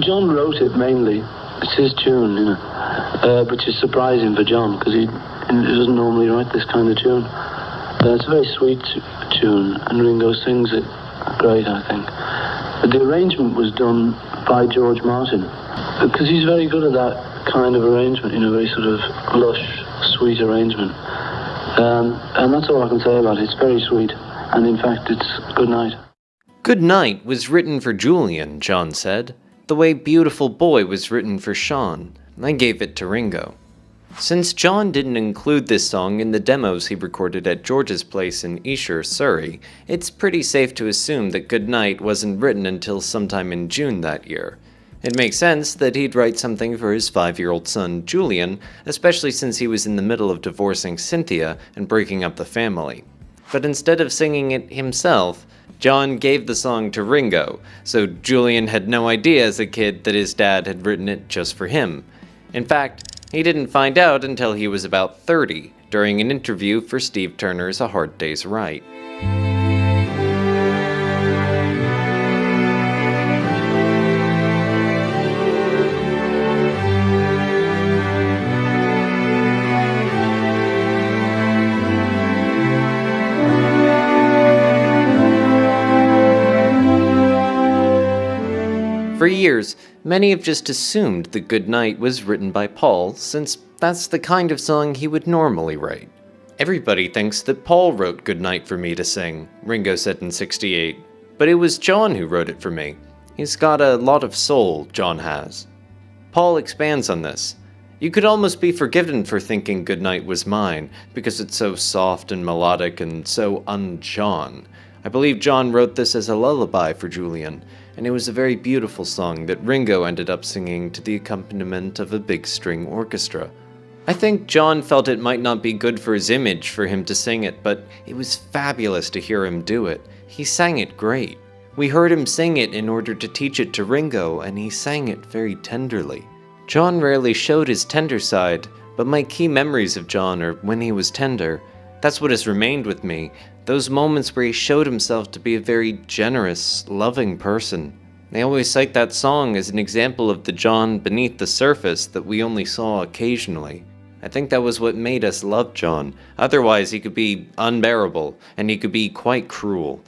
John wrote it mainly. It's his tune, which is surprising for John because he doesn't normally write this kind of tune. It's a very sweet tune, and Ringo sings it great, I think. But the arrangement was done by George Martin because he's very good at that kind of arrangement, very sort of lush, sweet arrangement. And that's all I can say about it. It's very sweet, and in fact, it's Good Night. Good Night was written for Julian, John said, the way Beautiful Boy was written for Sean. I gave it to Ringo. Since John didn't include this song in the demos he recorded at George's place in Esher, Surrey, it's pretty safe to assume that Good Night wasn't written until sometime in June that year. It makes sense that he'd write something for his 5-year-old son, Julian, especially since he was in the middle of divorcing Cynthia and breaking up the family. But instead of singing it himself, John gave the song to Ringo, so Julian had no idea as a kid that his dad had written it just for him. In fact, he didn't find out until he was about 30, during an interview for Steve Turner's A Hard Day's Right. For years, many have just assumed that Good Night was written by Paul, since that's the kind of song he would normally write. Everybody thinks that Paul wrote Good Night for me to sing, Ringo said in '68, but it was John who wrote it for me. He's got a lot of soul, John has. Paul expands on this. You could almost be forgiven for thinking Good Night was mine, because it's so soft and melodic and so un-John. I believe John wrote this as a lullaby for Julian, and it was a very beautiful song that Ringo ended up singing to the accompaniment of a big string orchestra. I think John felt it might not be good for his image for him to sing it, but it was fabulous to hear him do it. He sang it great. We heard him sing it in order to teach it to Ringo, and he sang it very tenderly. John rarely showed his tender side, but my key memories of John are when he was tender. That's what has remained with me. Those moments where he showed himself to be a very generous, loving person. They always cite that song as an example of the John beneath the surface that we only saw occasionally. I think that was what made us love John. Otherwise, he could be unbearable, and he could be quite cruel.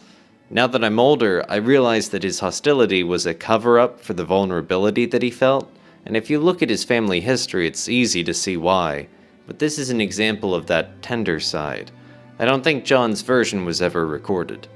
Now that I'm older, I realize that his hostility was a cover-up for the vulnerability that he felt, and if you look at his family history, it's easy to see why. But this is an example of that tender side. I don't think John's version was ever recorded.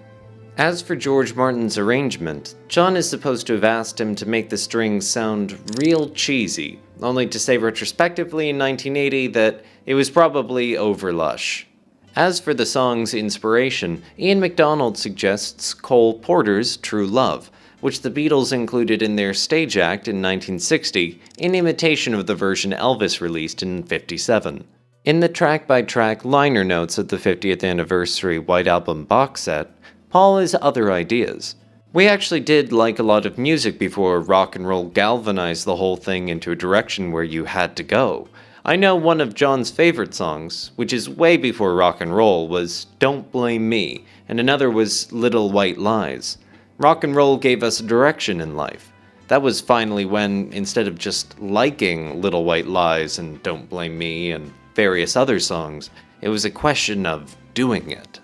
As for George Martin's arrangement, John is supposed to have asked him to make the strings sound real cheesy, only to say retrospectively in 1980 that it was probably over lush. As for the song's inspiration, Ian MacDonald suggests Cole Porter's True Love, which the Beatles included in their stage act in 1960, in imitation of the version Elvis released in '57. In the track-by-track liner notes of the 50th anniversary White Album box set, Paul has other ideas. We actually did like a lot of music before rock and roll galvanized the whole thing into a direction where you had to go. I know one of John's favorite songs, which is way before rock and roll, was Don't Blame Me, and another was Little White Lies. Rock and roll gave us a direction in life. That was finally when, instead of just liking Little White Lies and Don't Blame Me and various other songs, it was a question of doing it.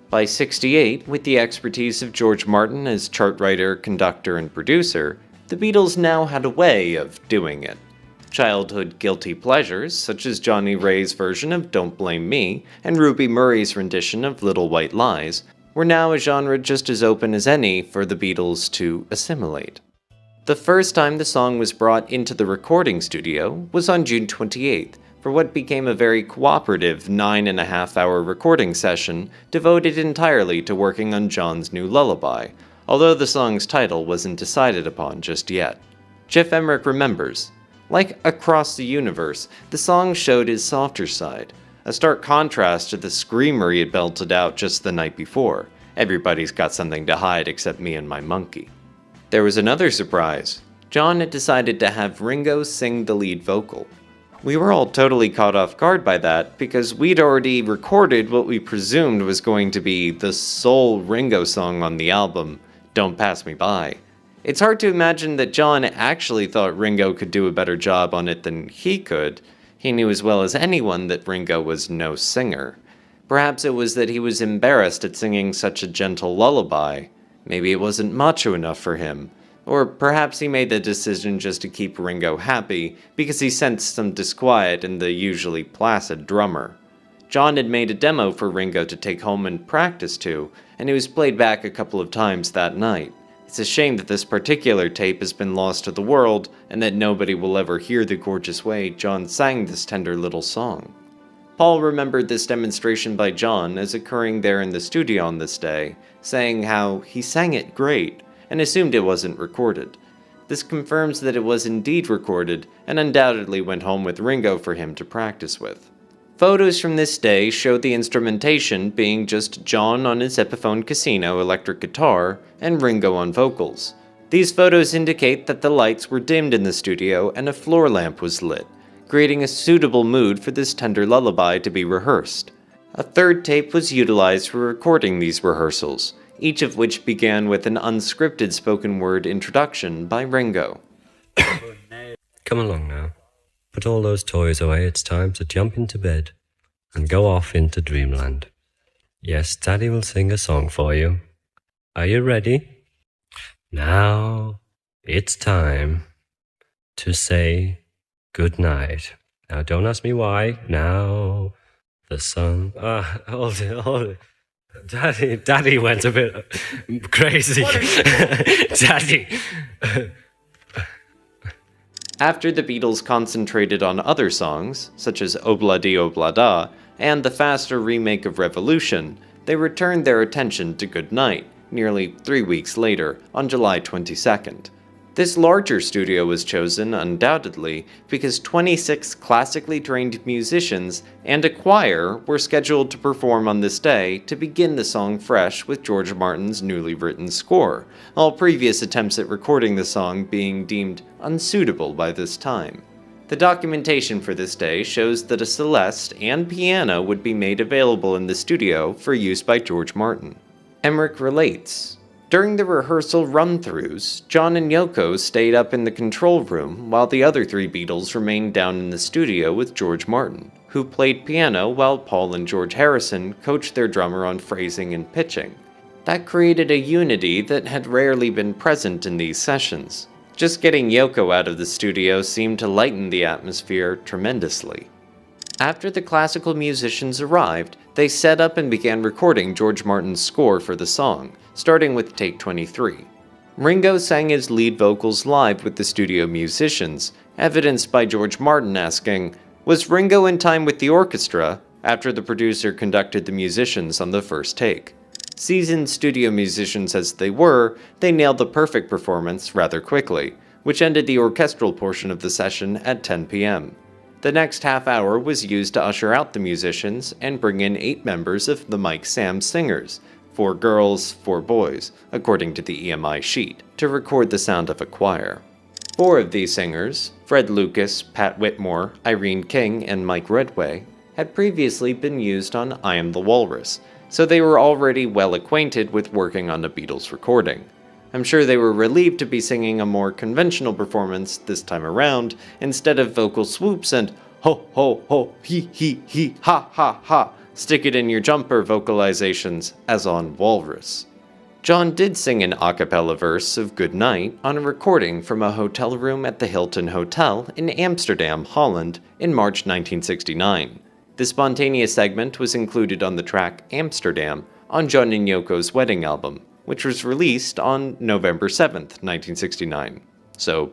By '68, with the expertise of George Martin as chart writer, conductor, and producer, the Beatles now had a way of doing it. Childhood guilty pleasures, such as Johnny Ray's version of Don't Blame Me and Ruby Murray's rendition of Little White Lies, were now a genre just as open as any for the Beatles to assimilate. The first time the song was brought into the recording studio was on June 28th, for what became a very cooperative 9.5-hour recording session devoted entirely to working on John's new lullaby, although the song's title wasn't decided upon just yet. Jeff Emerick remembers, like Across the Universe, the song showed his softer side, a stark contrast to the screamer he had belted out just the night before. Everybody's got something to hide except me and my monkey. There was another surprise. John had decided to have Ringo sing the lead vocal. We were all totally caught off guard by that because we'd already recorded what we presumed was going to be the sole Ringo song on the album, Don't Pass Me By. It's hard to imagine that John actually thought Ringo could do a better job on it than he could. He knew as well as anyone that Ringo was no singer. Perhaps it was that he was embarrassed at singing such a gentle lullaby. Maybe it wasn't macho enough for him. Or perhaps he made the decision just to keep Ringo happy because he sensed some disquiet in the usually placid drummer. John had made a demo for Ringo to take home and practice to, and it was played back a couple of times that night. It's a shame that this particular tape has been lost to the world, and that nobody will ever hear the gorgeous way John sang this tender little song. Paul remembered this demonstration by John as occurring there in the studio on this day, saying how he sang it great, and assumed it wasn't recorded. This confirms that it was indeed recorded, and undoubtedly went home with Ringo for him to practice with. Photos from this day show the instrumentation being just John on his Epiphone Casino electric guitar and Ringo on vocals. These photos indicate that the lights were dimmed in the studio and a floor lamp was lit, creating a suitable mood for this tender lullaby to be rehearsed. A third tape was utilized for recording these rehearsals, each of which began with an unscripted spoken word introduction by Ringo. Come along now. Put all those toys away, it's time to jump into bed and go off into dreamland. Yes, Daddy will sing a song for you. Are you ready? Now, it's time to say good night. Now, don't ask me why. Now, the sun... hold it. Daddy went a bit crazy. Daddy... After the Beatles concentrated on other songs, such as Obla-Di Obla-Da, and the faster remake of Revolution, they returned their attention to Good Night, nearly 3 weeks later, on July 22nd. This larger studio was chosen, undoubtedly, because 26 classically trained musicians and a choir were scheduled to perform on this day to begin the song fresh with George Martin's newly written score, all previous attempts at recording the song being deemed unsuitable by this time. The documentation for this day shows that a celeste and piano would be made available in the studio for use by George Martin. Emmerich relates, "During the rehearsal run-throughs, John and Yoko stayed up in the control room while the other three Beatles remained down in the studio with George Martin, who played piano while Paul and George Harrison coached their drummer on phrasing and pitching. That created a unity that had rarely been present in these sessions. Just getting Yoko out of the studio seemed to lighten the atmosphere tremendously." After the classical musicians arrived, they set up and began recording George Martin's score for the song, starting with take 23. Ringo sang his lead vocals live with the studio musicians, evidenced by George Martin asking, "Was Ringo in time with the orchestra?" after the producer conducted the musicians on the first take. Seasoned studio musicians as they were, they nailed the perfect performance rather quickly, which ended the orchestral portion of the session at 10 p.m. The next half hour was used to usher out the musicians and bring in 8 members of the Mike Sam Singers, 4 girls, 4 boys, according to the EMI sheet, to record the sound of a choir. 4 of these singers, Fred Lucas, Pat Whitmore, Irene King, and Mike Redway, had previously been used on I Am the Walrus, so they were already well acquainted with working on a Beatles recording. I'm sure they were relieved to be singing a more conventional performance this time around, instead of vocal swoops and ho ho ho he ha ha ha stick it in your jumper vocalizations as on Walrus. John did sing an a cappella verse of Good Night on a recording from a hotel room at the Hilton Hotel in Amsterdam, Holland in March 1969. The spontaneous segment was included on the track Amsterdam on John and Yoko's wedding album, which was released on November 7th, 1969. So,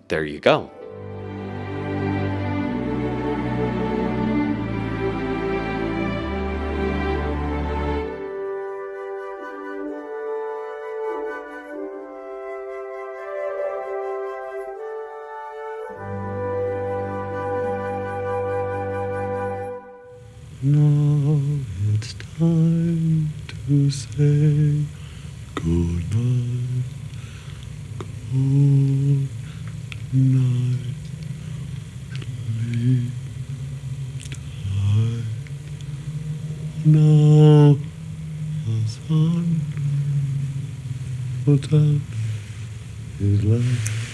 there you go. Now it's time to say good night, good night, sleep tight. Now the sun will down is left